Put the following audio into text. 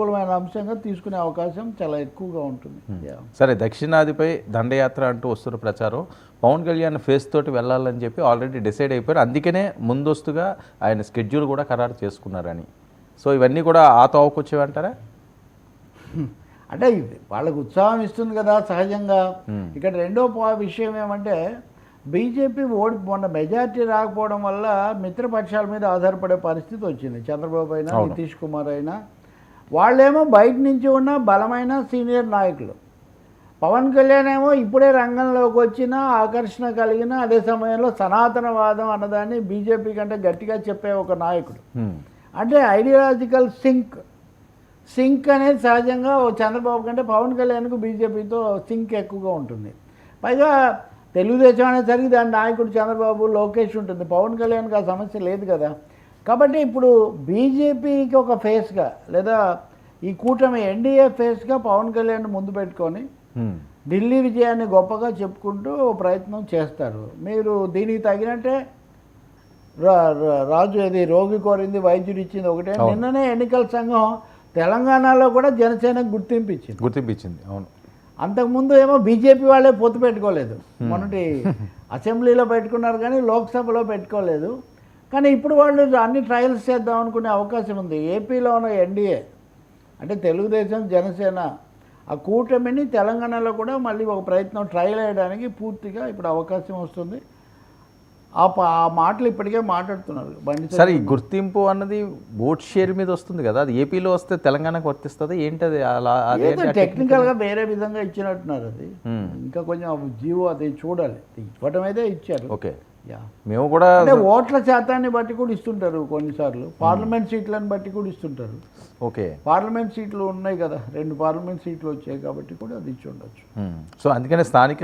సానుకూలమైన అంశంగా తీసుకునే అవకాశం చాలా ఎక్కువగా ఉంటుంది. సరే, దక్షిణాదిపై దండయాత్ర అంటూ వస్తున్న ప్రచారం పవన్ కళ్యాణ్ ఫేస్ తోటి వెళ్ళాలని చెప్పి ఆల్రెడీ డిసైడ్ అయిపోయారు. అందుకనే ముందస్తుగా ఆయన స్కెడ్యూల్ కూడా ఖరారు చేసుకున్నారని. సో ఇవన్నీ కూడా ఆ తోవకొచ్చేవంటారా? అంటే వాళ్ళకు ఉత్సాహం ఇస్తుంది కదా సహజంగా. ఇక్కడ రెండో విషయం ఏమంటే బీజేపీ మొన్న మెజార్టీ రాకపోవడం వల్ల మిత్రపక్షాల మీద ఆధారపడే పరిస్థితి వచ్చింది. చంద్రబాబు అయినా నితీష్ కుమార్ అయినా వాళ్ళేమో బయట నుంచి ఉన్న బలమైన సీనియర్ నాయకులు. పవన్ కళ్యాణ్ ఏమో ఇప్పుడే రంగంలోకి వచ్చిన ఆకర్షణ కలిగిన, అదే సమయంలో సనాతనవాదం అన్నదాన్ని బీజేపీ కంటే గట్టిగా చెప్పే ఒక నాయకుడు. అంటే ఐడియాలజికల్ సింక్ అనేది సహజంగా చంద్రబాబు కంటే పవన్ కళ్యాణ్కు బీజేపీతో సింక్ ఎక్కువగా ఉంటుంది. పైగా తెలుగుదేశం అనేసరికి దాని నాయకుడు చంద్రబాబు, లోకేష్ ఉంటుంది. పవన్ కళ్యాణ్కి ఆ సమస్య లేదు కదా. కాబట్టి ఇప్పుడు బీజేపీకి ఒక ఫేస్గా లేదా ఈ కూటమి ఎన్డీఏ ఫేస్గా పవన్ కళ్యాణ్ ముందు పెట్టుకొని ఢిల్లీ విజయాన్ని గొప్పగా చెప్పుకుంటూ ప్రయత్నం చేస్తారు. మీరు దీనికి తగినట్టే రాజు ఇది రోగి కోరింది వైద్యుడు ఇచ్చింది ఒకటే. నిన్ననే ఎన్నికల సంఘం తెలంగాణలో కూడా జనసేనకు గుర్తింపించింది. అవును, అంతకుముందు ఏమో బీజేపీ వాళ్ళే పొత్తు పెట్టుకోలేదు. మొన్నటి అసెంబ్లీలో పెట్టుకున్నారు కానీ లోక్సభలో పెట్టుకోలేదు. కానీ ఇప్పుడు వాళ్ళు అన్ని ట్రయల్స్ చేద్దాం అనుకునే అవకాశం ఉంది. ఏపీలో ఉన్న ఎన్డీఏ అంటే తెలుగుదేశం, జనసేన ఆ కూటమిని తెలంగాణలో కూడా మళ్ళీ ఒక ప్రయత్నం ట్రయల్ వేయడానికి పూర్తిగా ఇప్పుడు అవకాశం వస్తుంది. ఆ మాటలు ఇప్పటికే మాట్లాడుతున్నారు. సరే, ఈ గుర్తింపు అన్నది ఓట్ షేర్ మీద వస్తుంది కదా, అది ఏపీలో వస్తే తెలంగాణకు వర్తిస్తుంది ఏంటది? అలా టెక్నికల్గా వేరే విధంగా ఇచ్చినట్టున్నారు. అది ఇంకా కొంచెం జీవో అది చూడాలి. ఇవ్వటం అయితే ఇచ్చారు. ఓకే, మేము కూడా అంటే ఓట్ల శాతాన్ని బట్టి కూడా ఇస్తుంటారు కొన్నిసార్లు. పార్లమెంట్ సీట్లను బట్టి కూడా ఇస్తుంటారు. ఓకే, పార్లమెంట్ సీట్లు ఉన్నాయి కదా, 2 పార్లమెంట్ సీట్లు వచ్చాయి కాబట్టి కూడా అది ఇచ్చి ఉండొచ్చు. సో అందుకనే స్థానిక